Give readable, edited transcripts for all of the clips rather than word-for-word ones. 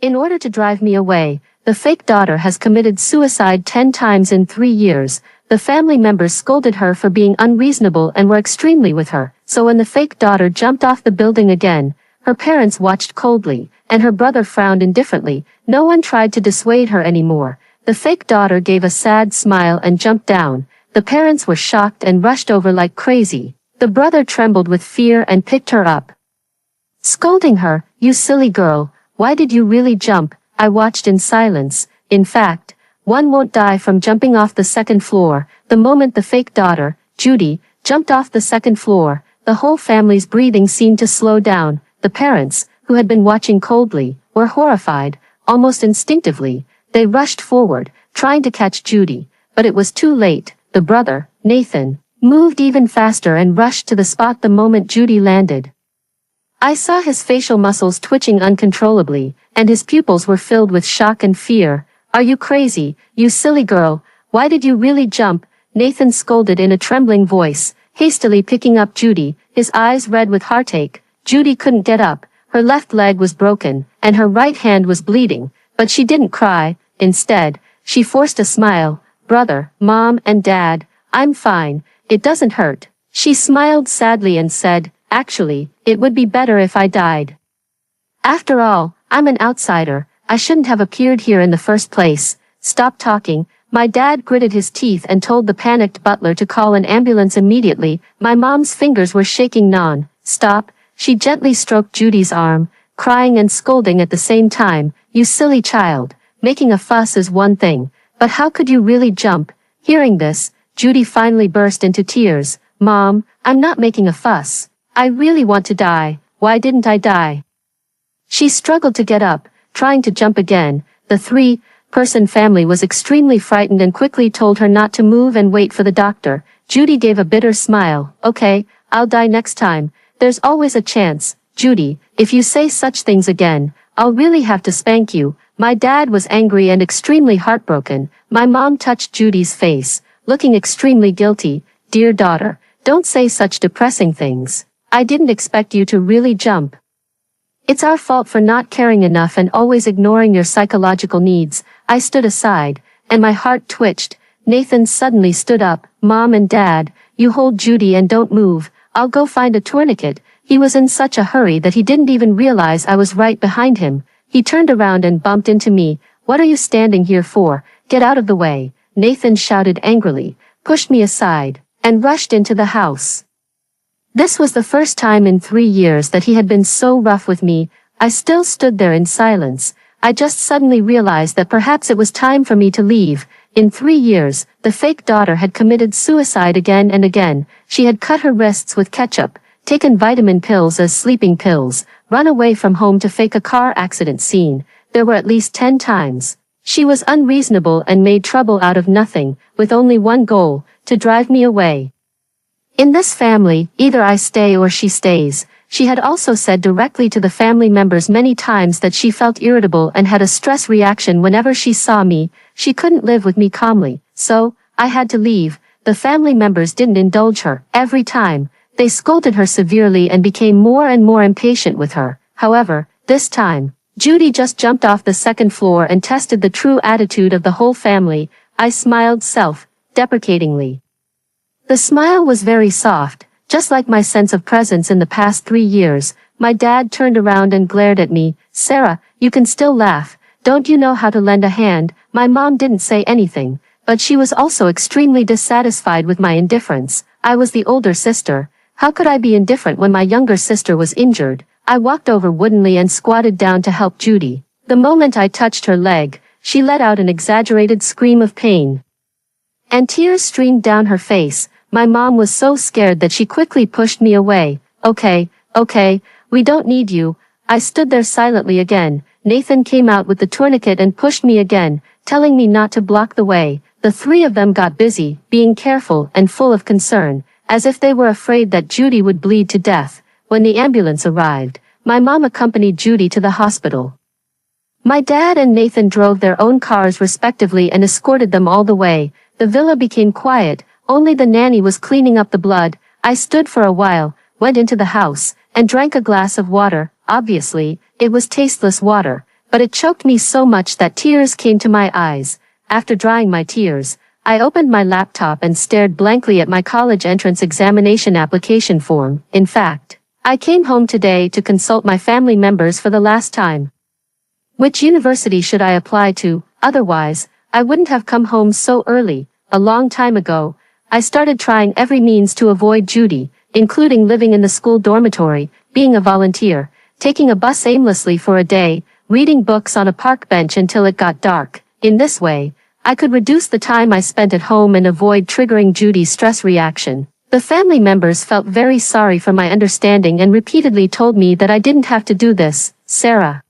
In order to drive me away, the fake daughter has committed suicide 10 times in 3 years. The family members scolded her for being unreasonable and were extremely with her. So when the fake daughter jumped off the building again, her parents watched coldly, and her brother frowned indifferently. No one tried to dissuade her anymore. The fake daughter gave a sad smile and jumped down. The parents were shocked and rushed over like crazy. The brother trembled with fear and picked her up, scolding her, "You silly girl, why did you really jump?" I watched in silence. In fact, one won't die from jumping off the second floor. The moment the fake daughter, Judy, jumped off the second floor, the whole family's breathing seemed to slow down. The parents, who had been watching coldly, were horrified. Almost instinctively, they rushed forward, trying to catch Judy, but it was too late. The brother, Nathan, moved even faster and rushed to the spot the moment Judy landed. I saw his facial muscles twitching uncontrollably, and his pupils were filled with shock and fear. "Are you crazy, you silly girl? Why did you really jump?" Nathan scolded in a trembling voice, hastily picking up Judy, his eyes red with heartache. Judy couldn't get up, her left leg was broken, and her right hand was bleeding, but she didn't cry. Instead, she forced a smile. "Brother, Mom, and Dad, I'm fine, it doesn't hurt." She smiled sadly and said, "Actually, it would be better if I died. After all, I'm an outsider, I shouldn't have appeared here in the first place." "Stop talking." My dad gritted his teeth and told the panicked butler to call an ambulance immediately. My mom's fingers were shaking. "Stop." She gently stroked Judy's arm, crying and scolding at the same time. "You silly child, making a fuss is one thing, but how could you really jump?" Hearing this, Judy finally burst into tears. "Mom, I'm not making a fuss. I really want to die. Why didn't I die?" She struggled to get up, trying to jump again. The three-person family was extremely frightened and quickly told her not to move and wait for the doctor. Judy gave a bitter smile. "Okay, I'll die next time. There's always a chance. Judy, if you say such things again, I'll really have to spank you." My dad was angry and extremely heartbroken. My mom touched Judy's face, looking extremely guilty. "Dear daughter, don't say such depressing things. I didn't expect you to really jump. It's our fault for not caring enough and always ignoring your psychological needs." I stood aside, and my heart twitched. Nathan suddenly stood up. "Mom and Dad, you hold Judy and don't move. I'll go find a tourniquet." He was in such a hurry that he didn't even realize I was right behind him. He turned around and bumped into me. "What are you standing here for? Get out of the way." Nathan shouted angrily, pushed me aside, and rushed into the house. This was the first time in 3 years that he had been so rough with me. I still stood there in silence. I just suddenly realized that perhaps it was time for me to leave. In 3 years, the fake daughter had committed suicide again and again. She had cut her wrists with ketchup, taken vitamin pills as sleeping pills, run away from home to fake a car accident scene. There were at least 10 times. She was unreasonable and made trouble out of nothing, with only one goal, to drive me away. In this family, either I stay or she stays. She had also said directly to the family members many times that she felt irritable and had a stress reaction whenever she saw me. She couldn't live with me calmly, so I had to leave. The family members didn't indulge her. Every time, they scolded her severely and became more and more impatient with her. However, this time, Judy just jumped off the second floor and tested the true attitude of the whole family. I smiled self-deprecatingly. The smile was very soft, just like my sense of presence in the past 3 years. My dad turned around and glared at me. "Sarah, you can still laugh. Don't you know how to lend a hand?" My mom didn't say anything, but she was also extremely dissatisfied with my indifference. I was the older sister. How could I be indifferent when my younger sister was injured? I walked over woodenly and squatted down to help Judy. The moment I touched her leg, she let out an exaggerated scream of pain, and tears streamed down her face. My mom was so scared that she quickly pushed me away. Okay, we don't need you." I stood there silently again. Nathan came out with the tourniquet and pushed me again, telling me not to block the way. The three of them got busy, being careful and full of concern, as if they were afraid that Judy would bleed to death. When the ambulance arrived, my mom accompanied Judy to the hospital. My dad and Nathan drove their own cars respectively and escorted them all the way. The villa became quiet. Only the nanny was cleaning up the blood. I stood for a while, went into the house, and drank a glass of water. Obviously, it was tasteless water. but it choked me so much that tears came to my eyes. After drying my tears, I opened my laptop and stared blankly at my college entrance examination application form. In fact, I came home today to consult my family members for the last time. Which university should I apply to? Otherwise, I wouldn't have come home so early. A long time ago, I started trying every means to avoid Judy, including living in the school dormitory, being a volunteer, taking a bus aimlessly for a day, reading books on a park bench until it got dark. In this way, I could reduce the time I spent at home and avoid triggering Judy's stress reaction. The family members felt very sorry for my understanding and repeatedly told me that I didn't have to do this. Sarah,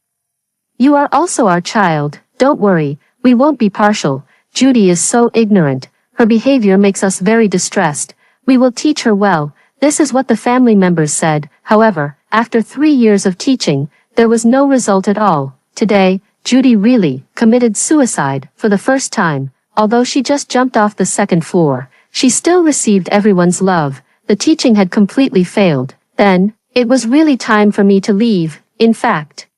you are also our child. Don't worry, we won't be partial. Judy is so ignorant. Her behavior makes us very distressed. We will teach her well. This is what the family members said. However, after 3 years of teaching, there was no result at all. Today, Judy really committed suicide for the first time. Although she just jumped off the second floor, she still received everyone's love. The teaching had completely failed. Then, it was really time for me to leave. In fact,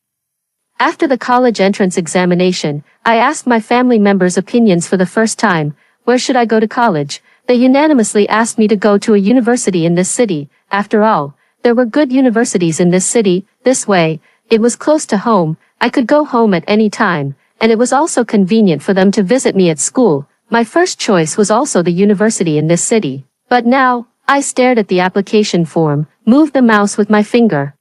after the college entrance examination, I asked my family members' opinions for the first time. Where should I go to college? They unanimously asked me to go to a university in this city. After all, there were good universities in this city. This way, it was close to home. I could go home at any time, and it was also convenient for them to visit me at school. My first choice was also the university in this city. But now, I stared at the application form, moved the mouse with my finger,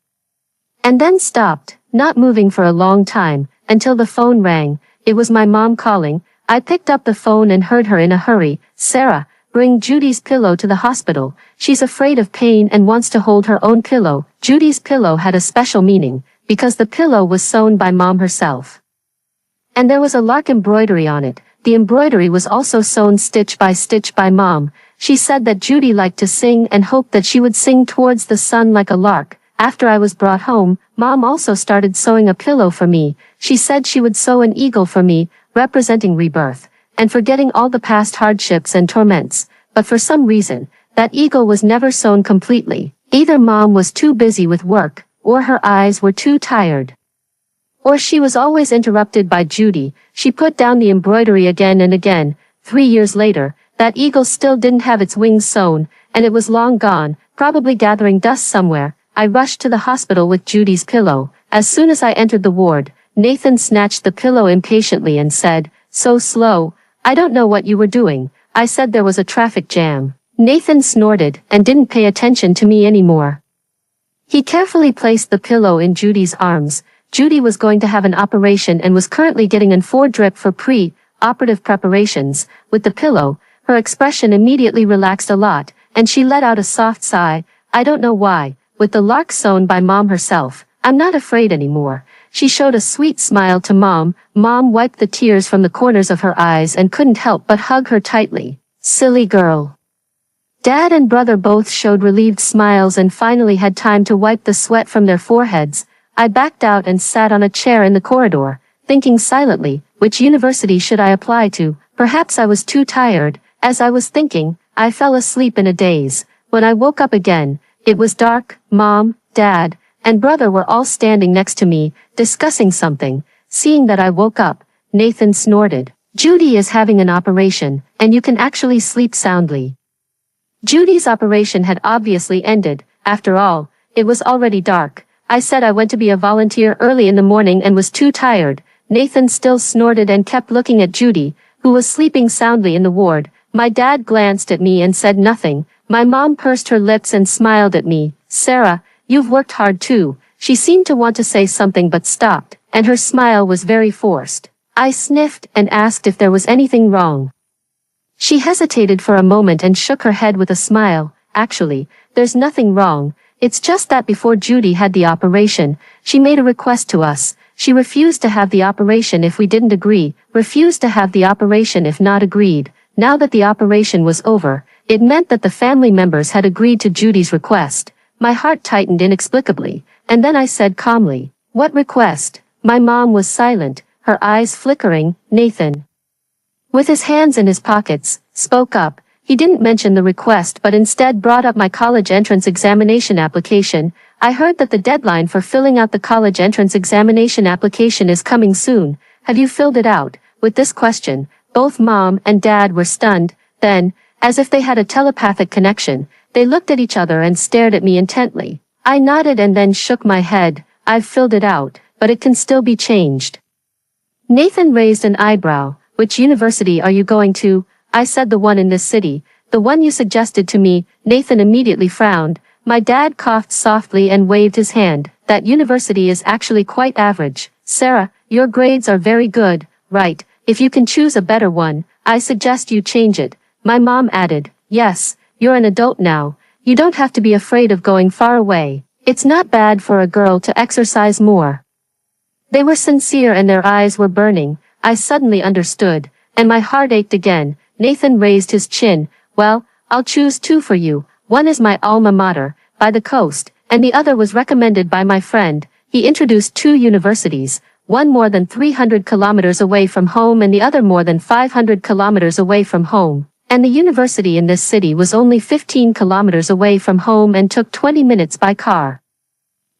and then stopped, not moving for a long time, until the phone rang. It was my mom calling. I picked up the phone and heard her in a hurry. Sarah, bring Judy's pillow to the hospital. She's afraid of pain and wants to hold her own pillow. Judy's pillow had a special meaning, because the pillow was sewn by Mom herself. And there was a lark embroidery on it. The embroidery was also sewn stitch by Mom. She said that Judy liked to sing and hoped that she would sing towards the sun like a lark. After I was brought home, Mom also started sewing a pillow for me. She said she would sew an eagle for me, representing rebirth, and forgetting all the past hardships and torments. But for some reason, that eagle was never sewn completely. Either Mom was too busy with work, or her eyes were too tired, or she was always interrupted by Judy. She put down the embroidery again and again. 3 years later, that eagle still didn't have its wings sewn, and it was long gone, probably gathering dust somewhere. I rushed to the hospital with Judy's pillow. As soon as I entered the ward, Nathan snatched the pillow impatiently and said, "So slow, I don't know what you were doing." I said there was a traffic jam. Nathan snorted and didn't pay attention to me anymore. He carefully placed the pillow in Judy's arms. Judy was going to have an operation and was currently getting an 4 drip for pre-operative preparations. With the pillow, her expression immediately relaxed a lot, and she let out a soft sigh. I don't know why. With the lark sewn by Mom herself, I'm not afraid anymore. She showed a sweet smile to Mom. Mom wiped the tears from the corners of her eyes and couldn't help but hug her tightly. Silly girl. Dad and brother both showed relieved smiles and finally had time to wipe the sweat from their foreheads. I backed out and sat on a chair in the corridor, thinking silently, which university should I apply to? Perhaps I was too tired. As I was thinking, I fell asleep in a daze. When I woke up again, it was dark. Mom, Dad, and brother were all standing next to me, discussing something. Seeing that I woke up, Nathan snorted. Judy is having an operation, and you can actually sleep soundly. Judy's operation had obviously ended. After all, it was already dark. I said I went to be a volunteer early in the morning and was too tired. Nathan still snorted and kept looking at Judy, who was sleeping soundly in the ward. My dad glanced at me and said nothing. My mom pursed her lips and smiled at me. Sarah, you've worked hard too. She seemed to want to say something but stopped, and her smile was very forced. I sniffed and asked if there was anything wrong. She hesitated for a moment and shook her head with a smile. Actually, there's nothing wrong. It's just that before Judy had the operation, she made a request to us. She refused to have the operation if we didn't agree, refused to have the operation if not agreed. Now that the operation was over, it meant that the family members had agreed to Judy's request. My heart tightened inexplicably, and then I said calmly, "What request?" My mom was silent, her eyes flickering. Nathan, with his hands in his pockets, spoke up. He didn't mention the request but instead brought up my college entrance examination application. I heard that the deadline for filling out the college entrance examination application is coming soon. Have you filled it out? With this question, both Mom and Dad were stunned. Then, as if they had a telepathic connection, they looked at each other and stared at me intently. I nodded and then shook my head. I've filled it out, but it can still be changed. Nathan raised an eyebrow. Which university are you going to? I said the one in this city. The one you suggested to me. Nathan immediately frowned. My dad coughed softly and waved his hand. That university is actually quite average. Sarah, your grades are very good, right? If you can choose a better one, I suggest you change it. My mom added, yes, you're an adult now. You don't have to be afraid of going far away. It's not bad for a girl to exercise more. They were sincere and their eyes were burning. I suddenly understood, and my heart ached again. Nathan raised his chin. Well, I'll choose two for you. One is my alma mater, by the coast, and the other was recommended by my friend. He introduced two universities, one more than 300 kilometers away from home and the other more than 500 kilometers away from home. And the university in this city was only 15 kilometers away from home and took 20 minutes by car.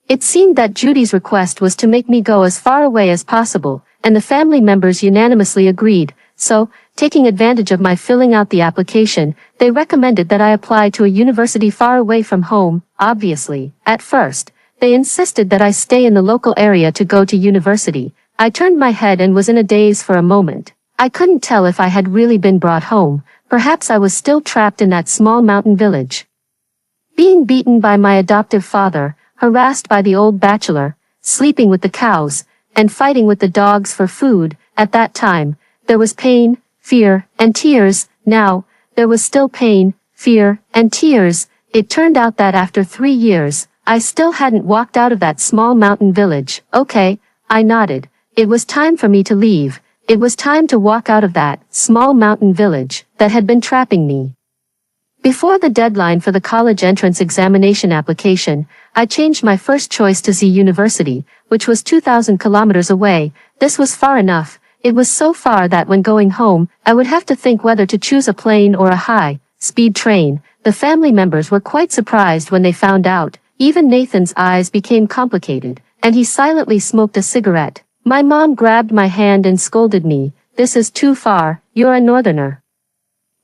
It seemed that Judy's request was to make me go as far away as possible, and the family members unanimously agreed. So, taking advantage of my filling out the application, they recommended that I apply to a university far away from home, obviously. At first, they insisted that I stay in the local area to go to university. I turned my head and was in a daze for a moment. I couldn't tell if I had really been brought home. Perhaps I was still trapped in that small mountain village. Being beaten by my adoptive father, harassed by the old bachelor, sleeping with the cows, and fighting with the dogs for food, at that time, there was pain, fear, and tears. Now, there was still pain, fear, and tears. It turned out that after 3 years, I still hadn't walked out of that small mountain village. Okay, I nodded. It was time for me to leave. It was time to walk out of that small mountain village that had been trapping me. Before the deadline for the college entrance examination application, I changed my first choice to Z University, which was 2,000 kilometers away. This was far enough. It was so far that when going home, I would have to think whether to choose a plane or a high-speed train. The family members were quite surprised when they found out. Even Nathan's eyes became complicated, and he silently smoked a cigarette. My mom grabbed my hand and scolded me. This is too far. You're a northerner.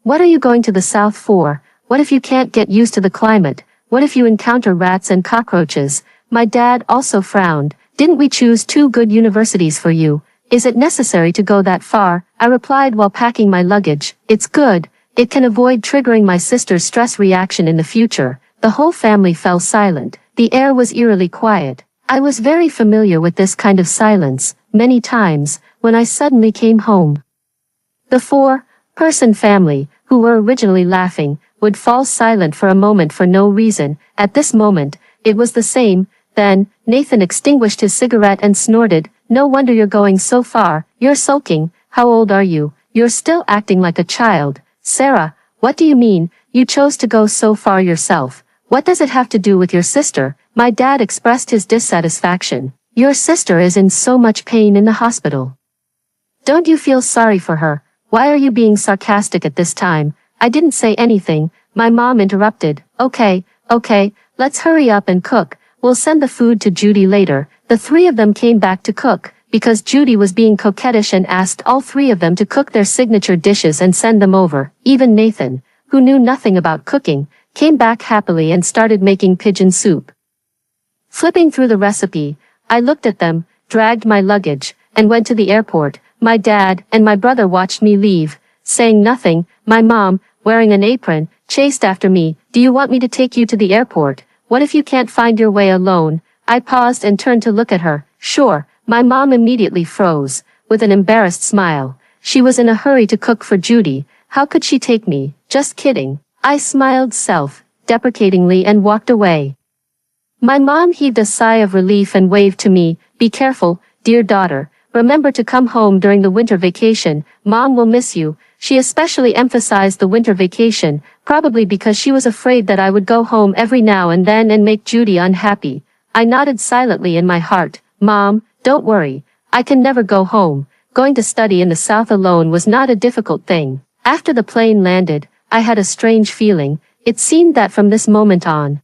What are you going to the south for? What if you can't get used to the climate? What if you encounter rats and cockroaches? My dad also frowned. Didn't we choose two good universities for you? Is it necessary to go that far? I replied while packing my luggage. It's good. It can avoid triggering my sister's stress reaction in the future. The whole family fell silent. The air was eerily quiet. I was very familiar with this kind of silence, many times, when I suddenly came home. The four-person family, who were originally laughing, would fall silent for a moment for no reason. At this moment, it was the same. Then, Nathan extinguished his cigarette and snorted. No wonder you're going so far. You're sulking. How old are you? You're still acting like a child. Sarah, what do you mean? You chose to go so far yourself. What does it have to do with your sister? My dad expressed his dissatisfaction. Your sister is in so much pain in the hospital. Don't you feel sorry for her? Why are you being sarcastic at this time? I didn't say anything. My mom interrupted. Okay, let's hurry up and cook. We'll send the food to Judy later. The three of them came back to cook, because Judy was being coquettish and asked all three of them to cook their signature dishes and send them over. Even Nathan, who knew nothing about cooking, came back happily and started making pigeon soup. Flipping through the recipe, I looked at them, dragged my luggage, and went to the airport. My dad and my brother watched me leave, saying nothing. My mom, wearing an apron, chased after me. Do you want me to take you to the airport? What if you can't find your way alone? I paused and turned to look at her. Sure. My mom immediately froze, with an embarrassed smile. She was in a hurry to cook for Judy. How could she take me? Just kidding. I smiled self-deprecatingly and walked away. My mom heaved a sigh of relief and waved to me. Be careful, dear daughter. Remember to come home during the winter vacation. Mom will miss you. She especially emphasized the winter vacation, probably because she was afraid that I would go home every now and then and make Judy unhappy. I nodded silently in my heart. Mom, don't worry. I can never go home. Going to study in the south alone was not a difficult thing. After the plane landed, I had a strange feeling. It seemed that from this moment on,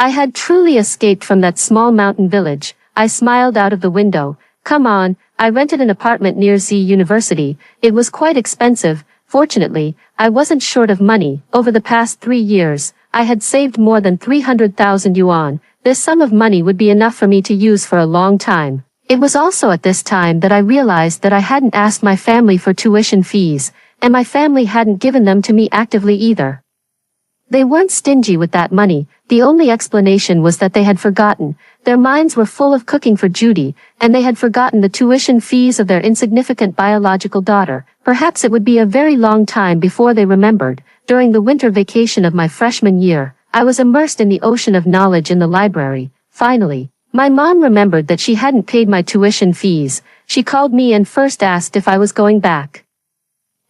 I had truly escaped from that small mountain village. I smiled out of the window. Come on, I rented an apartment near Z University. It was quite expensive. Fortunately, I wasn't short of money. Over the past 3 years, I had saved more than 300,000 yuan. This sum of money would be enough for me to use for a long time. It was also at this time that I realized that I hadn't asked my family for tuition fees, and my family hadn't given them to me actively either. They weren't stingy with that money. The only explanation was that they had forgotten. Their minds were full of cooking for Judy, and they had forgotten the tuition fees of their insignificant biological daughter. Perhaps it would be a very long time before they remembered. During the winter vacation of my freshman year, I was immersed in the ocean of knowledge in the library. Finally, my mom remembered that she hadn't paid my tuition fees. She called me and first asked if I was going back.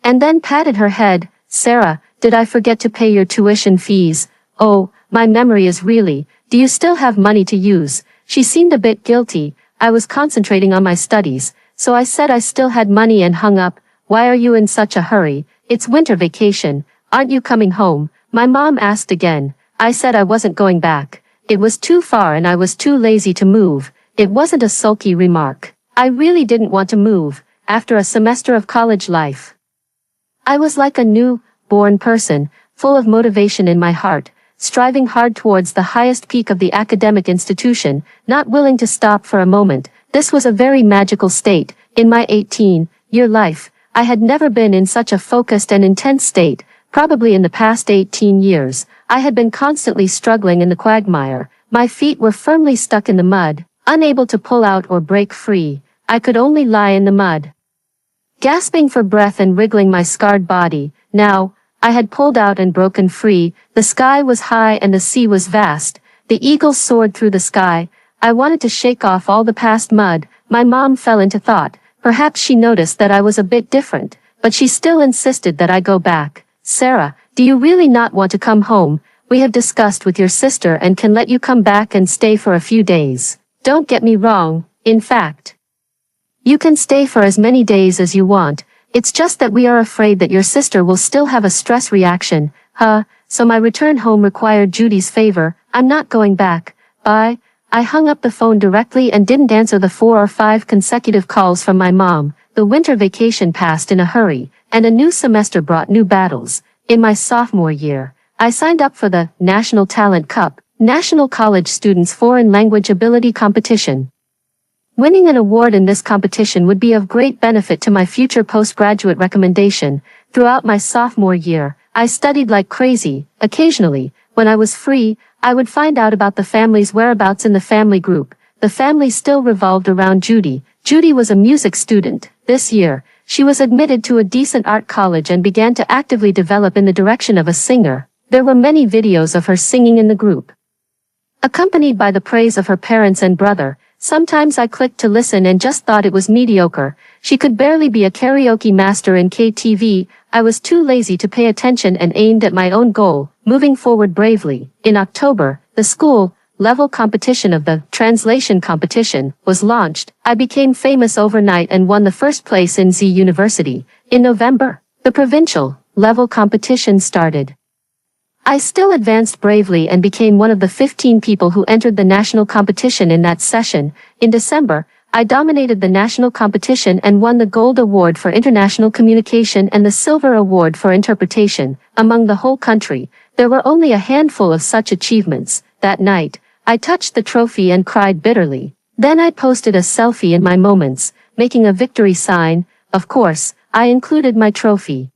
And then patted her head. Sarah, did I forget to pay your tuition fees? Oh, my memory is really, do you still have money to use? She seemed a bit guilty. I was concentrating on my studies, so I said I still had money and hung up. Why are you in such a hurry? It's winter vacation. Aren't you coming home? My mom asked again. I said I wasn't going back. It was too far and I was too lazy to move. It wasn't a sulky remark. I really didn't want to move, after a semester of college life. I was like a new-born person, full of motivation in my heart, striving hard towards the highest peak of the academic institution, not willing to stop for a moment. This was a very magical state. In my 18-year life, I had never been in such a focused and intense state. Probably in the past 18 years, I had been constantly struggling in the quagmire. My feet were firmly stuck in the mud, unable to pull out or break free. I could only lie in the mud, gasping for breath and wriggling my scarred body. Now, I had pulled out and broken free. The sky was high and the sea was vast. The eagles soared through the sky. I wanted to shake off all the past mud. My mom fell into thought. Perhaps she noticed that I was a bit different, but she still insisted that I go back. Sarah, do you really not want to come home? We have discussed with your sister and can let you come back and stay for a few days. Don't get me wrong, in fact, you can stay for as many days as you want. It's just that we are afraid that your sister will still have a stress reaction. So my return home required Judy's favor. I'm not going back. Bye. I hung up the phone directly and didn't answer the 4 or 5 consecutive calls from my mom. The winter vacation passed in a hurry, and a new semester brought new battles. In my sophomore year, I signed up for the National Talent Cup, National College Students Foreign Language Ability Competition. Winning an award in this competition would be of great benefit to my future postgraduate recommendation. Throughout my sophomore year, I studied like crazy. Occasionally, when I was free, I would find out about the family's whereabouts in the family group. The family still revolved around Judy. Judy was a music student. This year, she was admitted to a decent art college and began to actively develop in the direction of a singer. There were many videos of her singing in the group, accompanied by the praise of her parents and brother. Sometimes I clicked to listen and just thought it was mediocre. She could barely be a karaoke master in KTV. I was too lazy to pay attention and aimed at my own goal, moving forward bravely. In October, the school-level competition of the translation competition was launched. I became famous overnight and won the first place in Z University. In November, the provincial-level competition started. I still advanced bravely and became one of the 15 people who entered the national competition in that session. In December, I dominated the national competition and won the Gold Award for International Communication and the Silver Award for Interpretation. Among the whole country, there were only a handful of such achievements. That night, I touched the trophy and cried bitterly. Then I posted a selfie in my moments, making a victory sign. Of course, I included my trophy.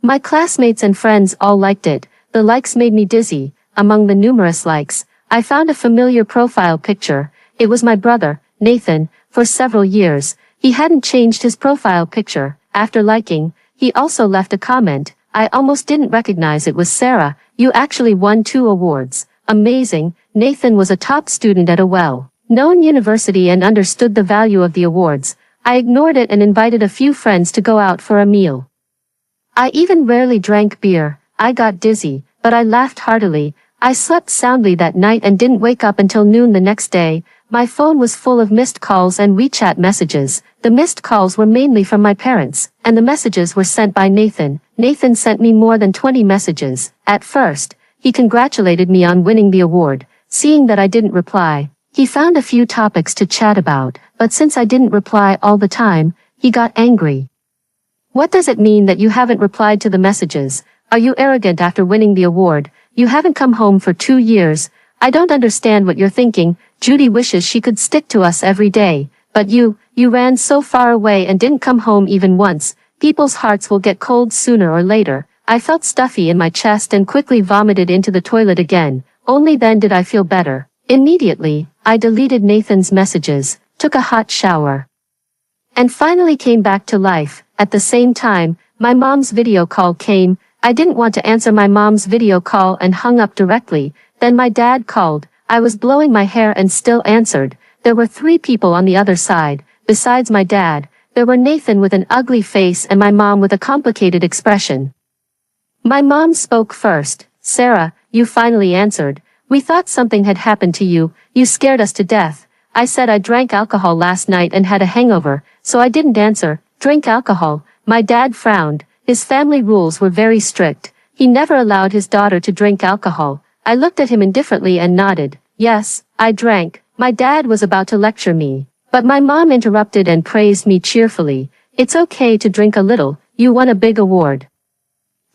My classmates and friends all liked it. The likes made me dizzy. Among the numerous likes, I found a familiar profile picture. It was my brother, Nathan. For several years, he hadn't changed his profile picture. After liking, he also left a comment. I almost didn't recognize it was Sarah. You actually won 2 awards. Amazing. Nathan was a top student at a well-known university and understood the value of the awards. I ignored it and invited a few friends to go out for a meal. I even rarely drank beer. I got dizzy, but I laughed heartily. I slept soundly that night and didn't wake up until noon the next day. My phone was full of missed calls and WeChat messages. The missed calls were mainly from my parents, and the messages were sent by Nathan. Nathan sent me more than 20 messages. At first, he congratulated me on winning the award. seeing that I didn't reply. He found a few topics to chat about, but since I didn't reply all the time, he got angry. What does it mean that you haven't replied to the messages? Are you arrogant after winning the award? You haven't come home for 2 years. I don't understand what you're thinking. Judy wishes she could stick to us every day. But you ran so far away and didn't come home even once. People's hearts will get cold sooner or later. I felt stuffy in my chest and quickly vomited into the toilet again. Only then did I feel better. Immediately, I deleted Nathan's messages, took a hot shower, and finally came back to life. At the same time, my mom's video call came. I didn't want to answer my mom's video call and hung up directly. Then my dad called. I was blowing my hair and still answered. There were 3 people on the other side. Besides my dad, there were Nathan with an ugly face and my mom with a complicated expression. My mom spoke first. Sarah, you finally answered. We thought something had happened to you. You scared us to death. I said I drank alcohol last night and had a hangover, so I didn't answer. Drink alcohol. My dad frowned. His family rules were very strict. He never allowed his daughter to drink alcohol. I looked at him indifferently and nodded. Yes, I drank. My dad was about to lecture me, but my mom interrupted and praised me cheerfully. It's okay to drink a little. You won a big award.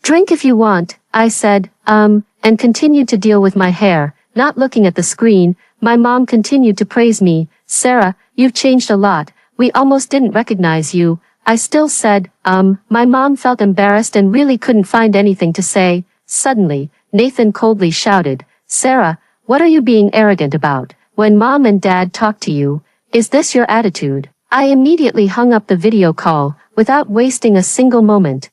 Drink if you want, I said, and continued to deal with my hair, not looking at the screen. My mom continued to praise me. Sarah, you've changed a lot. We almost didn't recognize you. I still said, My mom felt embarrassed and really couldn't find anything to say. Suddenly, Nathan coldly shouted, Sarah, what are you being arrogant about? When mom and dad talk to you, is this your attitude? I immediately hung up the video call, without wasting a single moment.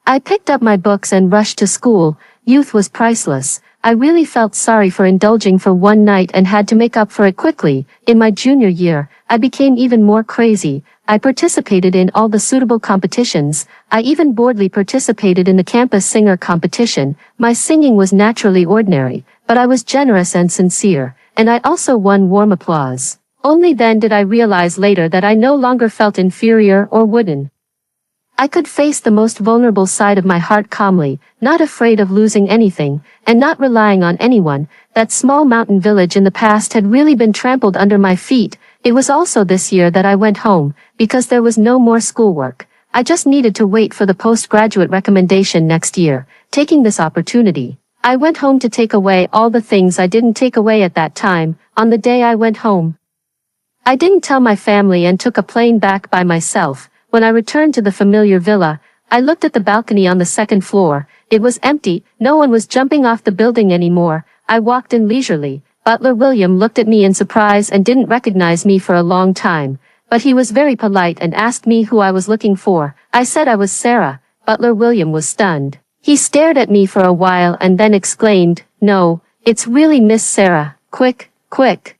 I picked up my books and rushed to school. Youth was priceless. I really felt sorry for indulging for one night and had to make up for it quickly. In my junior year, I became even more crazy. I participated in all the suitable competitions. I even boldly participated in the campus singer competition. My singing was naturally ordinary, but I was generous and sincere, and I also won warm applause. Only then did I realize later that I no longer felt inferior or wooden. I could face the most vulnerable side of my heart calmly, not afraid of losing anything, and not relying on anyone. That small mountain village in the past had really been trampled under my feet. It was also this year that I went home, because there was no more schoolwork. I just needed to wait for the postgraduate recommendation next year. Taking this opportunity, I went home to take away all the things I didn't take away at that time. On the day I went home, I didn't tell my family and took a plane back by myself. When I returned to the familiar villa, I looked at the balcony on the 2nd floor. It was empty. No one was jumping off the building anymore. I walked in leisurely. Butler William looked at me in surprise and didn't recognize me for a long time, but he was very polite and asked me who I was looking for. I said I was Sarah. Butler William was stunned. He stared at me for a while and then exclaimed, No, it's really Miss Sarah. Quick, quick.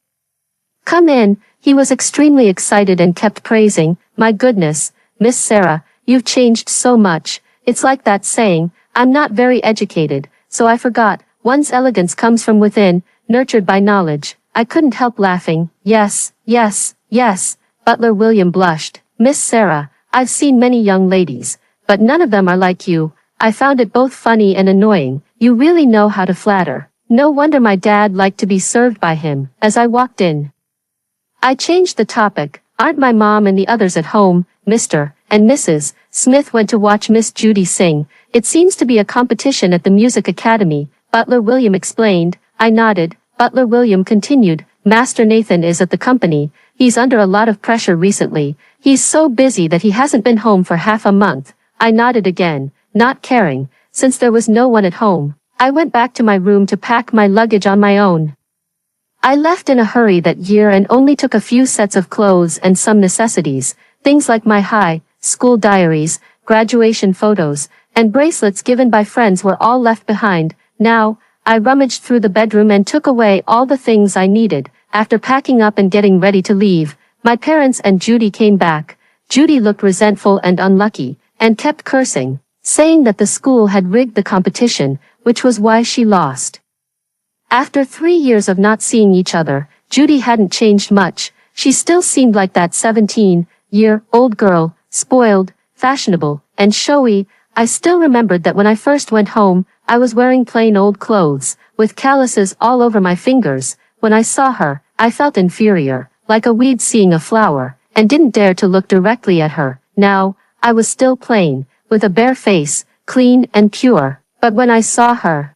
Come in. He was extremely excited and kept praising, My goodness, Miss Sarah, you've changed so much. It's like that saying, I'm not very educated, so I forgot. One's elegance comes from within, nurtured by knowledge. I couldn't help laughing. Yes, yes, yes. Butler William blushed. Miss Sarah, I've seen many young ladies, but none of them are like you. I found it both funny and annoying. You really know how to flatter. No wonder my dad liked to be served by him. As I walked in, I changed the topic. Aren't my mom and the others at home? Mr. and Mrs. Smith went to watch Miss Judy sing. It seems to be a competition at the Music Academy, Butler William explained. I nodded. Butler William continued, Master Nathan is at the company. He's under a lot of pressure recently. He's so busy that he hasn't been home for half a month. I nodded again, not caring. Since there was no one at home, I went back to my room to pack my luggage on my own. I left in a hurry that year and only took a few sets of clothes and some necessities, things like my high school diaries, graduation photos, and bracelets given by friends were all left behind. Now, I rummaged through the bedroom and took away all the things I needed. After packing up and getting ready to leave, my parents and Judy came back. Judy looked resentful and unlucky, and kept cursing, saying that the school had rigged the competition, which was why she lost. After 3 years of not seeing each other, Judy hadn't changed much. She still seemed like that 17-year-old girl, spoiled, fashionable, and showy. I still remembered that when I first went home, I was wearing plain old clothes, with calluses all over my fingers. When I saw her, I felt inferior, like a weed seeing a flower, and didn't dare to look directly at her. Now, I was still plain, with a bare face, clean and pure, but when I saw her,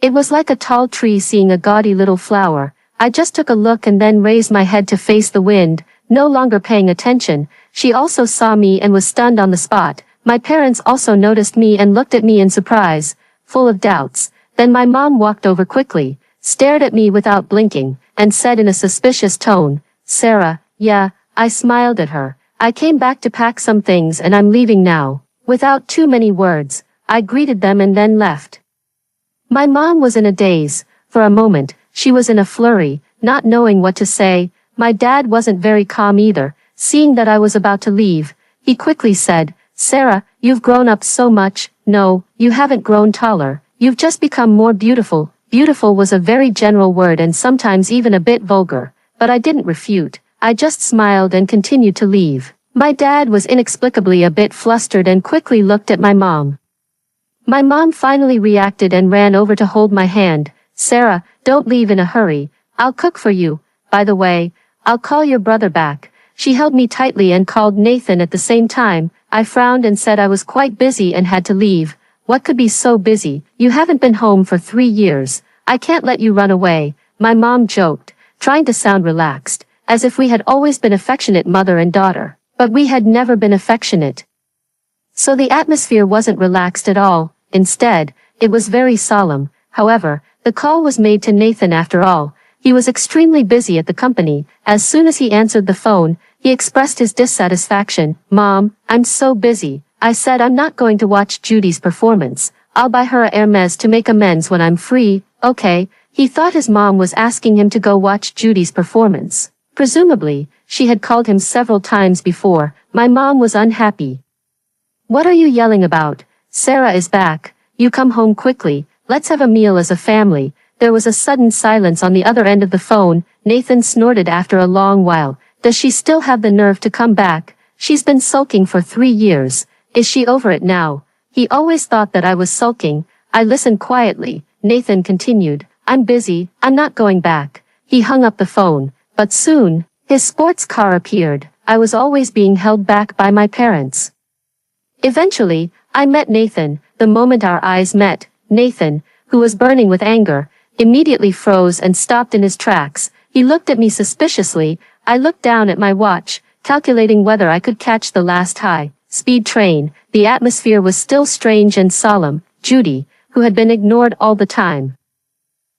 it was like a tall tree seeing a gaudy little flower. I just took a look and then raised my head to face the wind, no longer paying attention. She also saw me and was stunned on the spot. My parents also noticed me and looked at me in surprise, full of doubts. Then my mom walked over quickly, stared at me without blinking, and said in a suspicious tone, "Sarah." "Yeah," I smiled at her. "I came back to pack some things and I'm leaving now." Without too many words, I greeted them and then left. My mom was in a daze. For a moment, she was in a flurry, not knowing what to say. My dad wasn't very calm either. Seeing that I was about to leave, he quickly said, "Sarah, you've grown up so much." "No, you haven't grown taller. You've just become more beautiful." Beautiful was a very general word and sometimes even a bit vulgar, but I didn't refute. I just smiled and continued to leave. My dad was inexplicably a bit flustered and quickly looked at my mom. My mom finally reacted and ran over to hold my hand. "Sarah, don't leave in a hurry. I'll cook for you. By the way, I'll call your brother back." She held me tightly and called Nathan at the same time. I frowned and said I was quite busy and had to leave. "What could be so busy? You haven't been home for 3 years. I can't let you run away," my mom joked, trying to sound relaxed, as if we had always been affectionate mother and daughter. But we had never been affectionate. So the atmosphere wasn't relaxed at all. Instead, it was very solemn. However, the call was made to Nathan after all. He was extremely busy at the company. As soon as he answered the phone, he expressed his dissatisfaction. "Mom, I'm so busy." I said I'm not going to watch Judy's performance. I'll buy her a Hermes to make amends when I'm free. "Okay." He thought his mom was asking him to go watch Judy's performance. Presumably, she had called him several times before. My mom was unhappy. "What are you yelling about? Sarah is back. You come home quickly. Let's have a meal as a family." There was a sudden silence on the other end of the phone. Nathan snorted after a long while. "Does she still have the nerve to come back? She's been sulking for 3 years. Is she over it now?" He always thought that I was sulking. I listened quietly. Nathan continued, "I'm busy. I'm not going back." He hung up the phone. But soon, his sports car appeared. I was always being held back by my parents. Eventually, I met Nathan. The moment our eyes met, Nathan, who was burning with anger, immediately froze and stopped in his tracks. He looked at me suspiciously. I looked down at my watch, calculating whether I could catch the last high-speed train. The atmosphere was still strange and solemn. Judy, who had been ignored all the time,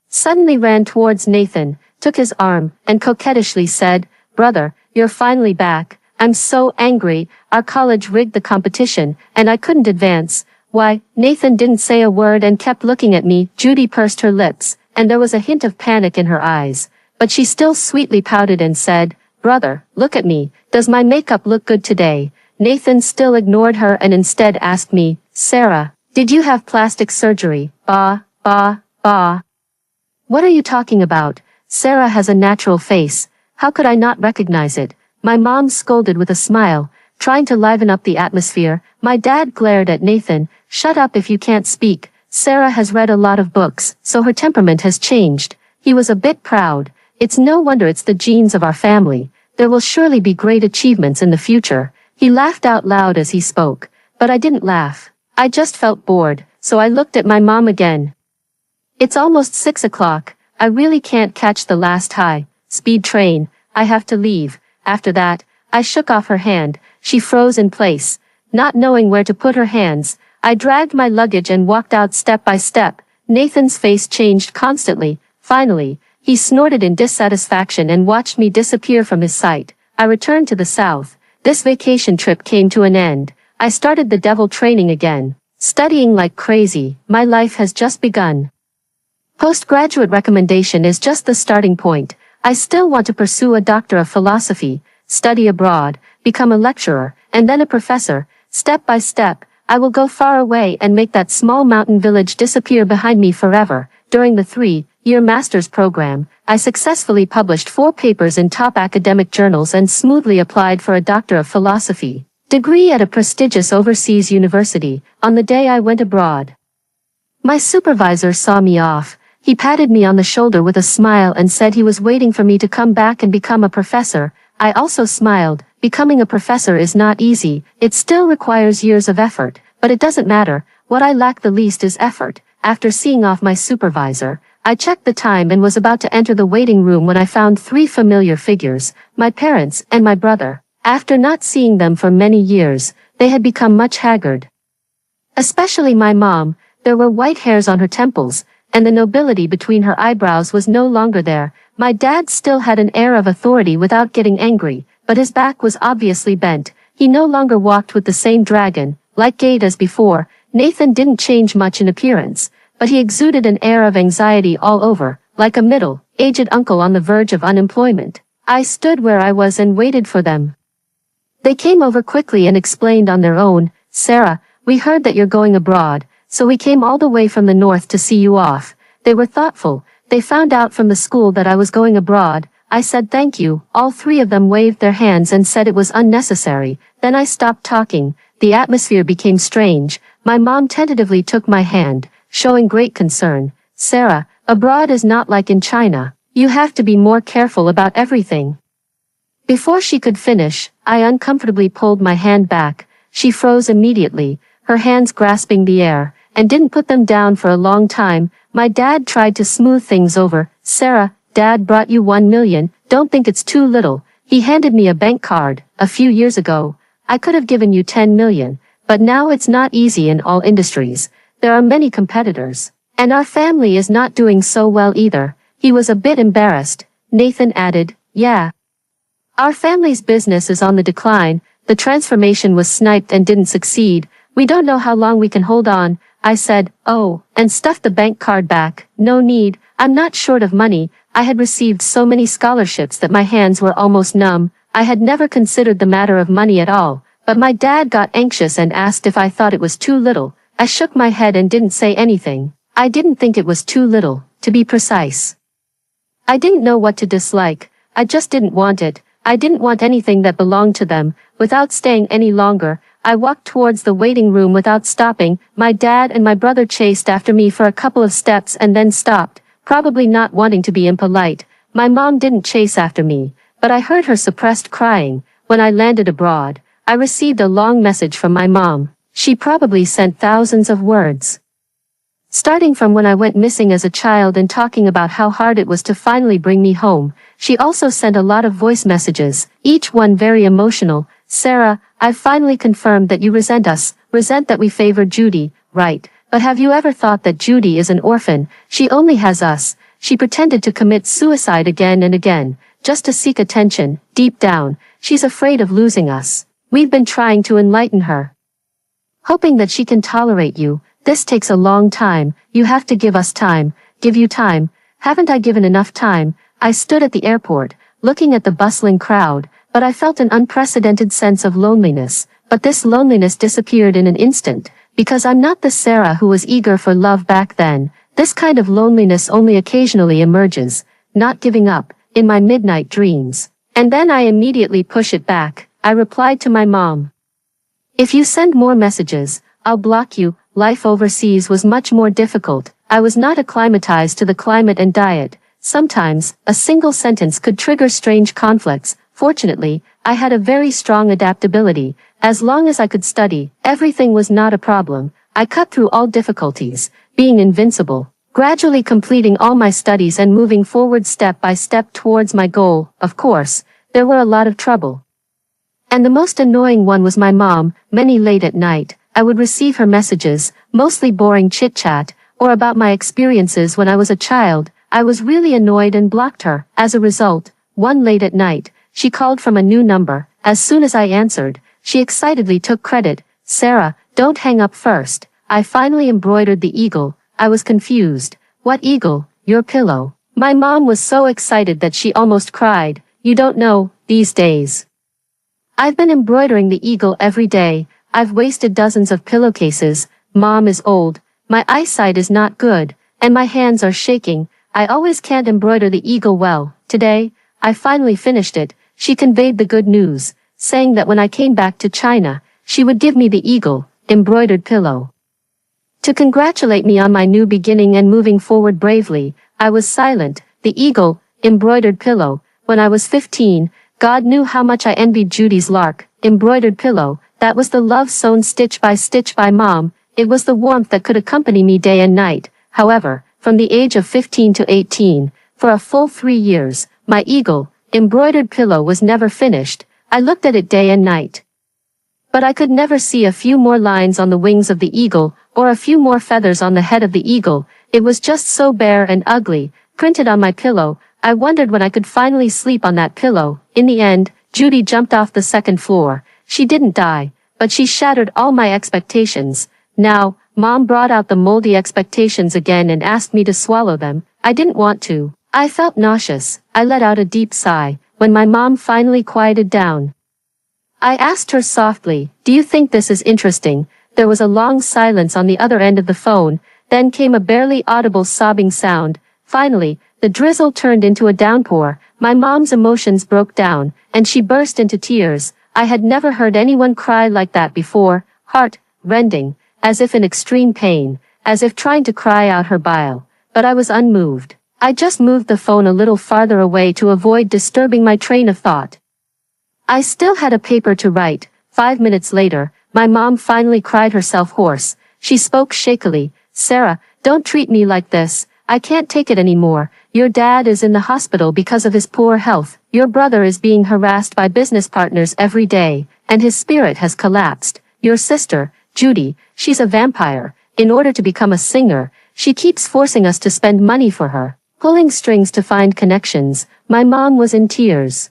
suddenly ran towards Nathan, took his arm, and coquettishly said, "Brother, you're finally back. I'm so angry. Our college rigged the competition, and I couldn't advance." "Why?" Nathan didn't say a word and kept looking at me. Judy pursed her lips, and there was a hint of panic in her eyes. But she still sweetly pouted and said, "Brother, look at me. Does my makeup look good today?" Nathan still ignored her and instead asked me, "Sarah, did you have plastic surgery?" Bah. "What are you talking about? Sarah has a natural face. How could I not recognize it?" My mom scolded with a smile, trying to liven up the atmosphere. My dad glared at Nathan. "Shut up if you can't speak. Sarah has read a lot of books, so her temperament has changed." He was a bit proud. "It's no wonder it's the genes of our family. There will surely be great achievements in the future." He laughed out loud as he spoke, but I didn't laugh. I just felt bored, so I looked at my mom again. "It's almost 6 o'clock. I really can't catch the last high-speed train. I have to leave." After that, I shook off her hand. She froze in place, not knowing where to put her hands. I dragged my luggage and walked out step by step. Nathan's face changed constantly. Finally, he snorted in dissatisfaction and watched me disappear from his sight. I returned to the south. This vacation trip came to an end. I started the devil training again, studying like crazy. My life has just begun. Postgraduate recommendation is just the starting point. I still want to pursue a doctor of philosophy, study abroad, become a lecturer, and then a professor. Step by step, I will go far away and make that small mountain village disappear behind me forever. During the 3-year master's program, I successfully published 4 papers in top academic journals and smoothly applied for a doctor of philosophy degree at a prestigious overseas university. On the day I went abroad, my supervisor saw me off. He patted me on the shoulder with a smile and said he was waiting for me to come back and become a professor. I also smiled. Becoming a professor is not easy. It still requires years of effort, but it doesn't matter. What I lack the least is effort. After seeing off my supervisor, I checked the time and was about to enter the waiting room when I found three familiar figures, my parents and my brother. After not seeing them for many years, they had become much haggard. Especially my mom. There were white hairs on her temples, and the nobility between her eyebrows was no longer there. My dad still had an air of authority without getting angry, but his back was obviously bent. He no longer walked with the same dragon-like gait as before. Nathan didn't change much in appearance, but he exuded an air of anxiety all over, like a middle-aged uncle on the verge of unemployment. I stood where I was and waited for them. They came over quickly and explained on their own. "Sarah, we heard that you're going abroad, so we came all the way from the north to see you off." They were thoughtful. They found out from the school that I was going abroad. I said thank you. All three of them waved their hands and said it was unnecessary. Then I stopped talking. The atmosphere became strange. My mom tentatively took my hand, showing great concern. "Sarah, abroad is not like in China. You have to be more careful about everything." Before she could finish, I uncomfortably pulled my hand back. She froze immediately, her hands grasping the air, and didn't put them down for a long time. My dad tried to smooth things over. "Sarah, Dad brought you 1 million, don't think it's too little." He handed me a bank card. "A few years ago, I could have given you 10 million, but now it's not easy in all industries. There are many competitors. And our family is not doing so well either." He was a bit embarrassed. Nathan added, "Yeah. Our family's business is on the decline. The transformation was sniped and didn't succeed. We don't know how long we can hold on." I said, "Oh," and stuffed the bank card back. "No need, I'm not short of money." I had received so many scholarships that my hands were almost numb. I had never considered the matter of money at all, but my dad got anxious and asked if I thought it was too little. I shook my head and didn't say anything. I didn't think it was too little, to be precise. I didn't know what to dislike. I just didn't want it. I didn't want anything that belonged to them. Without staying any longer, I walked towards the waiting room without stopping. My dad and my brother chased after me for a couple of steps and then stopped, probably not wanting to be impolite. My mom didn't chase after me, but I heard her suppressed crying. When I landed abroad, I received a long message from my mom. She probably sent thousands of words, starting from when I went missing as a child and talking about how hard it was to finally bring me home. She also sent a lot of voice messages, each one very emotional. "Sarah, I've finally confirmed that you resent us, resent that we favored Judy, right? But have you ever thought that Judy is an orphan? She only has us." She pretended to commit suicide again and again, just to seek attention. Deep down, she's afraid of losing us. We've been trying to enlighten her, hoping that she can tolerate you. "This takes a long time. You have to give us time." "Give you time? Haven't I given enough time?" I stood at the airport, looking at the bustling crowd, but I felt an unprecedented sense of loneliness. But this loneliness disappeared in an instant, because I'm not the Sarah who was eager for love back then. This kind of loneliness only occasionally emerges, not giving up, in my midnight dreams. And then I immediately push it back. I replied to my mom, "If you send more messages, I'll block you." Life overseas was much more difficult. I was not acclimatized to the climate and diet. Sometimes, a single sentence could trigger strange conflicts. Fortunately, I had a very strong adaptability. As long as I could study, everything was not a problem. I cut through all difficulties, being invincible, gradually completing all my studies and moving forward step by step towards my goal. Of course, there were a lot of trouble. And the most annoying one was my mom. Many late at night, I would receive her messages, mostly boring chit-chat, or about my experiences when I was a child. I was really annoyed and blocked her. As a result, one late at night, she called from a new number. As soon as I answered, she excitedly took credit. "Sarah, don't hang up first. I finally embroidered the eagle." I was confused. "What eagle?" "Your pillow." My mom was so excited that she almost cried. "You don't know, these days I've been embroidering the eagle every day. I've wasted dozens of pillowcases. Mom is old, my eyesight is not good, and my hands are shaking. I always can't embroider the eagle well. Today, I finally finished it." She conveyed the good news, saying that when I came back to China, she would give me the eagle embroidered pillow. To congratulate me on my new beginning and moving forward bravely, I was silent. The eagle, embroidered pillow. When I was 15, God knew how much I envied Judy's lark, embroidered pillow. That was the love sewn stitch by Mom. It was the warmth that could accompany me day and night. However, from the age of 15 to 18, for a full 3 years, my eagle, embroidered pillow was never finished. I looked at it day and night. But I could never see a few more lines on the wings of the eagle, or a few more feathers on the head of the eagle. It was just so bare and ugly, printed on my pillow. I wondered when I could finally sleep on that pillow. In the end, Judy jumped off the second floor. She didn't die, but she shattered all my expectations. Now, Mom brought out the moldy expectations again and asked me to swallow them. I didn't want to. I felt nauseous. I let out a deep sigh when my mom finally quieted down. I asked her softly, "Do you think this is interesting?" There was a long silence on the other end of the phone, then came a barely audible sobbing sound. Finally, the drizzle turned into a downpour. My mom's emotions broke down, and she burst into tears. I had never heard anyone cry like that before, heart-rending, as if in extreme pain, as if trying to cry out her bile. But I was unmoved. I just moved the phone a little farther away to avoid disturbing my train of thought. I still had a paper to write. 5 minutes later, my mom finally cried herself hoarse. She spoke shakily. "Sarah, don't treat me like this. I can't take it anymore. Your dad is in the hospital because of his poor health. Your brother is being harassed by business partners every day, and his spirit has collapsed. Your sister, Judy, she's a vampire. In order to become a singer, she keeps forcing us to spend money for her, pulling strings to find connections." My mom was in tears.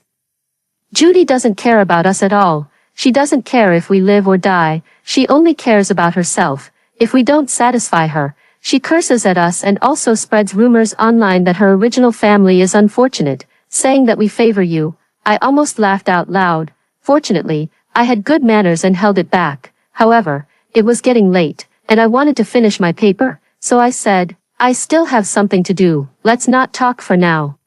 "Judy doesn't care about us at all. She doesn't care if we live or die. She only cares about herself. If we don't satisfy her, she curses at us and also spreads rumors online that her original family is unfortunate, saying that we favor you." I almost laughed out loud. Fortunately, I had good manners and held it back. However, it was getting late, and I wanted to finish my paper, so I said, "I still have something to do. Let's not talk for now."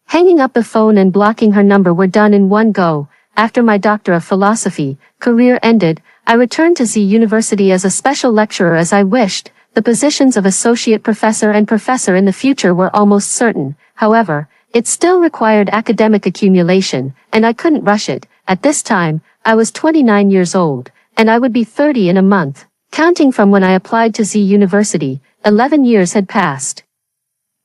Hanging up the phone and blocking her number were done in one go. After my Doctor of Philosophy career ended, I returned to Z University as a special lecturer as I wished. The positions of associate professor and professor in the future were almost certain. However, it still required academic accumulation, and I couldn't rush it. At this time, I was 29 years old, and I would be 30 in a month. Counting from when I applied to Z University, 11 years had passed.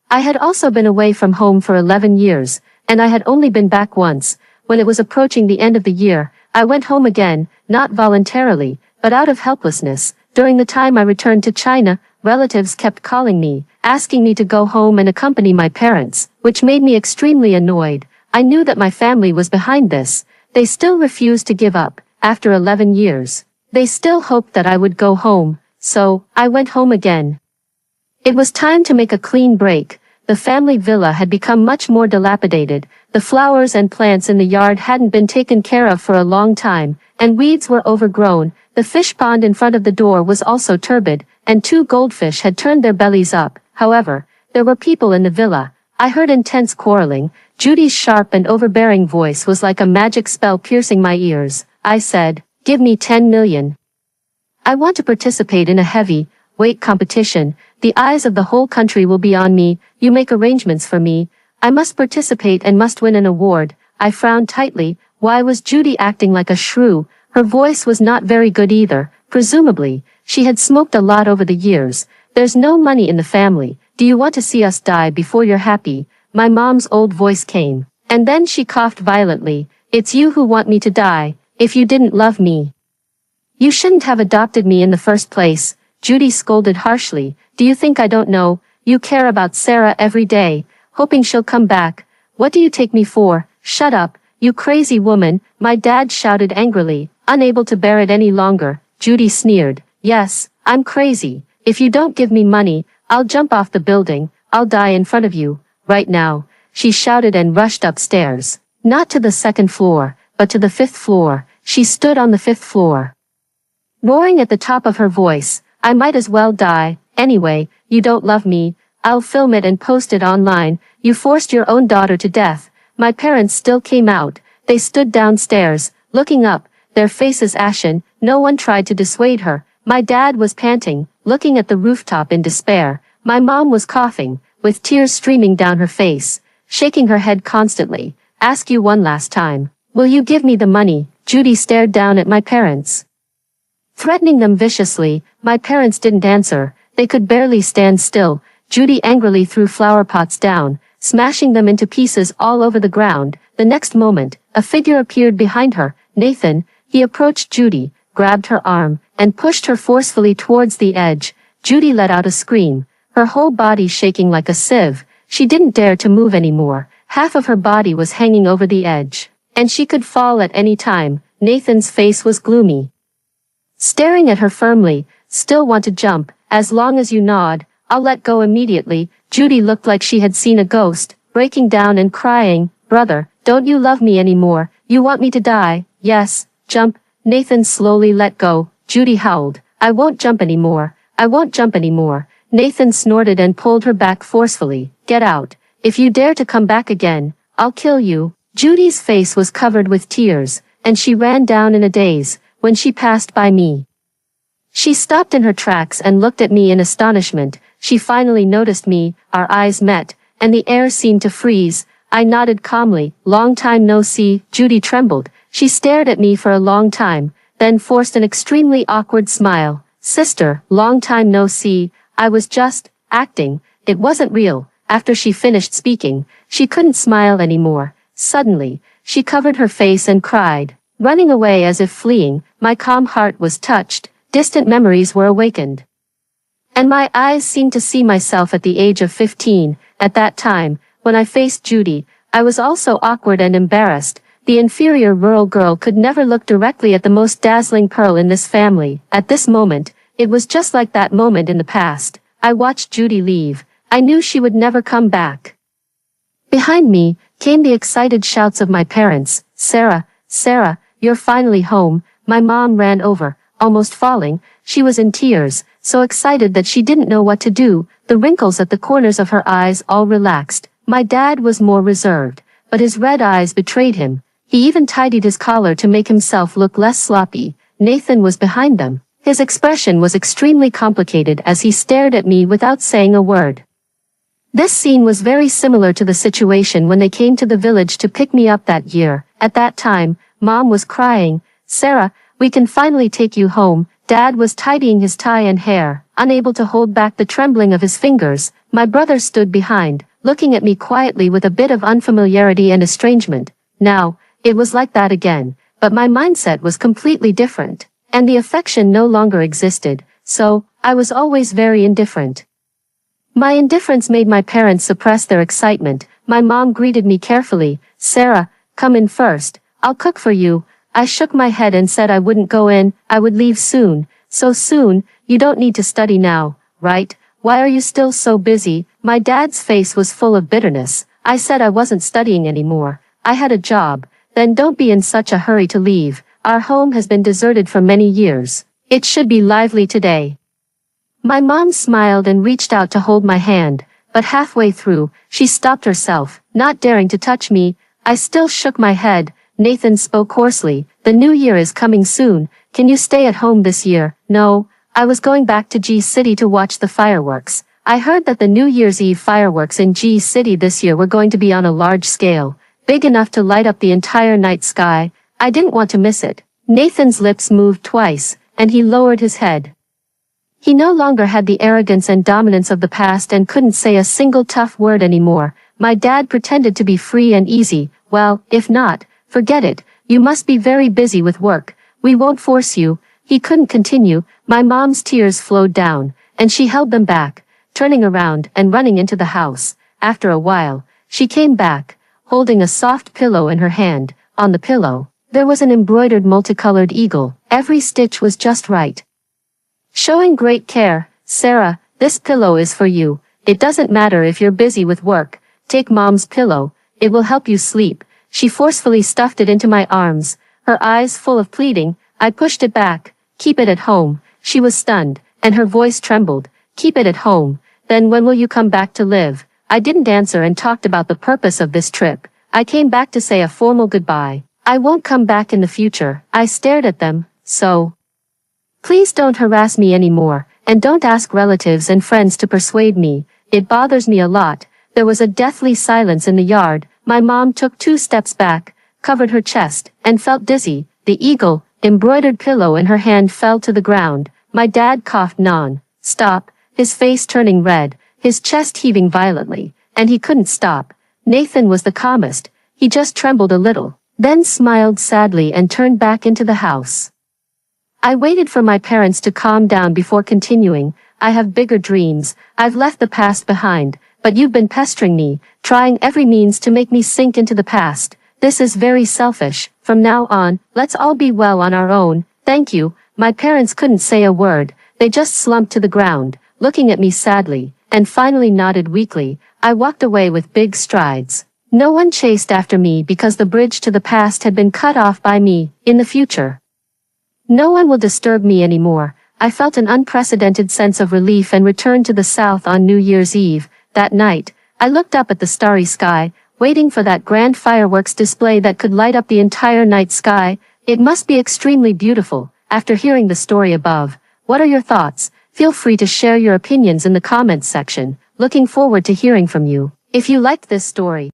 I had also been away from home for 11 years, and I had only been back once. When it was approaching the end of the year, I went home again, not voluntarily, but out of helplessness. During the time I returned to China, relatives kept calling me, asking me to go home and accompany my parents, which made me extremely annoyed. I knew that my family was behind this. They still refused to give up. After 11 years, they still hoped that I would go home, so I went home again. It was time to make a clean break. The family villa had become much more dilapidated. The flowers and plants in the yard hadn't been taken care of for a long time, and weeds were overgrown. The fish pond in front of the door was also turbid, and 2 goldfish had turned their bellies up. However, there were people in the villa. I heard intense quarreling. Judy's sharp and overbearing voice was like a magic spell piercing my ears. I said, "Give me 10 million. I want to participate in a heavy-weight competition. The eyes of the whole country will be on me. You make arrangements for me. I must participate and must win an award." I frowned tightly. Why was Judy acting like a shrew? Her voice was not very good either. Presumably, she had smoked a lot over the years. "There's no money in the family. Do you want to see us die before you're happy?" My mom's old voice came. And then she coughed violently. "It's you who want me to die. If you didn't love me, you shouldn't have adopted me in the first place." Judy scolded harshly. "Do you think I don't know? You care about Sarah every day, hoping she'll come back. What do you take me for?" "Shut up, you crazy woman," my dad shouted angrily. Unable to bear it any longer, Judy sneered. "Yes, I'm crazy. If you don't give me money, I'll jump off the building. I'll die in front of you, right now," she shouted and rushed upstairs. Not to the second floor, but to the 5th floor. She stood on the 5th floor, roaring at the top of her voice, "I might as well die. Anyway, you don't love me. I'll film it and post it online. You forced your own daughter to death." My parents still came out. They stood downstairs, looking up, their faces ashen. No one tried to dissuade her. My dad was panting. looking at the rooftop in despair. My mom was coughing, with tears streaming down her face, shaking her head constantly. Ask you one last time. Will you give me the money? Judy stared down at my parents, threatening them viciously. My parents didn't answer. They could barely stand still. Judy angrily threw flower pots down, smashing them into pieces all over the ground. The next moment, a figure appeared behind her. Nathan. He approached Judy, grabbed her arm, and pushed her forcefully towards the edge. Judy let out a scream, her whole body shaking like a sieve. She didn't dare to move anymore. Half of her body was hanging over the edge, and she could fall at any time. Nathan's face was gloomy, staring at her firmly. Still want to jump? As long as you nod, I'll let go immediately. Judy looked like she had seen a ghost, breaking down and crying. Brother, don't you love me anymore? You want me to die? Yes, jump. Nathan slowly let go. Judy howled. I won't jump anymore. I won't jump anymore. Nathan snorted and pulled her back forcefully. Get out. If you dare to come back again, I'll kill you. Judy's face was covered with tears, and she ran down in a daze. When she passed by me, she stopped in her tracks and looked at me in astonishment. She finally noticed me. Our eyes met, and the air seemed to freeze. I nodded calmly. Long time no see. Judy trembled. She stared at me for a long time, then forced an extremely awkward smile. Sister, long time no see. I was just acting. It wasn't real. After she finished speaking, she couldn't smile anymore. Suddenly, she covered her face and cried, running away as if fleeing. My calm heart was touched. Distant memories were awakened, and my eyes seemed to see myself at the age of 15. At that time, when I faced Judy, I was also awkward and embarrassed. The inferior rural girl could never look directly at the most dazzling pearl in this family. At this moment, it was just like that moment in the past. I watched Judy leave. I knew she would never come back. Behind me came the excited shouts of my parents. Sarah, Sarah, you're finally home. My mom ran over, almost falling. She was in tears, so excited that she didn't know what to do. The wrinkles at the corners of her eyes all relaxed. My dad was more reserved, but his red eyes betrayed him. He even tidied his collar to make himself look less sloppy. Nathan was behind them. His expression was extremely complicated as he stared at me without saying a word. This scene was very similar to the situation when they came to the village to pick me up that year. At that time, Mom was crying, Sarah, we can finally take you home. Dad was tidying his tie and hair, unable to hold back the trembling of his fingers. My brother stood behind, looking at me quietly with a bit of unfamiliarity and estrangement. Now, it was like that again, but my mindset was completely different, and the affection no longer existed, so I was always very indifferent. My indifference made my parents suppress their excitement. My mom greeted me carefully. Sarah, come in first. I'll cook for you. I shook my head and said I wouldn't go in. I would leave soon. So soon? You don't need to study now, right? Why are you still so busy? My dad's face was full of bitterness. I said I wasn't studying anymore. I had a job. Then don't be in such a hurry to leave. Our home has been deserted for many years. It should be lively today. My mom smiled and reached out to hold my hand, but halfway through, she stopped herself, not daring to touch me. I still shook my head. Nathan spoke hoarsely. The new year is coming soon. Can you stay at home this year? No, I was going back to G City to watch the fireworks. I heard that the New Year's Eve fireworks in G City this year were going to be on a large scale, big enough to light up the entire night sky. I didn't want to miss it. Nathan's lips moved twice, and he lowered his head. He no longer had the arrogance and dominance of the past and couldn't say a single tough word anymore. My dad pretended to be free and easy. Well, if not, forget it. You must be very busy with work. We won't force you. He couldn't continue. My mom's tears flowed down, and she held them back, turning around and running into the house. After a while, she came back, holding a soft pillow in her hand. On the pillow, there was an embroidered multicolored eagle. Every stitch was just right. Showing great care, Sarah, this pillow is for you. It doesn't matter if you're busy with work. Take Mom's pillow. It will help you sleep. She forcefully stuffed it into my arms, her eyes full of pleading. I pushed it back. Keep it at home. She was stunned, and her voice trembled. Keep it at home. Then when will you come back to live? I didn't answer and talked about the purpose of this trip. I came back to say a formal goodbye. I won't come back in the future. I stared at them. So please don't harass me anymore, And don't ask relatives and friends to persuade me, it bothers me a lot. There was a deathly silence in the yard. My mom took 2 steps back, covered her chest, and felt dizzy. The eagle, embroidered pillow in her hand fell to the ground. My dad coughed non-stop, his face turning red, his chest heaving violently, and he couldn't stop. Nathan was the calmest, he just trembled a little, then smiled sadly and turned back into the house. I waited for my parents to calm down before continuing. I have bigger dreams, I've left the past behind, but you've been pestering me, trying every means to make me sink into the past. This is very selfish. From now on, let's all be well on our own. Thank you. My parents couldn't say a word, they just slumped to the ground, looking at me sadly, and finally nodded weakly. I walked away with big strides. No one chased after me because the bridge to the past had been cut off by me. In the future, no one will disturb me anymore. I felt an unprecedented sense of relief and returned to the south on New Year's Eve. That night, I looked up at the starry sky, waiting for that grand fireworks display that could light up the entire night sky. It must be extremely beautiful. After hearing the story above, what are your thoughts? Feel free to share your opinions in the comments section. Looking forward to hearing from you. If you liked this story,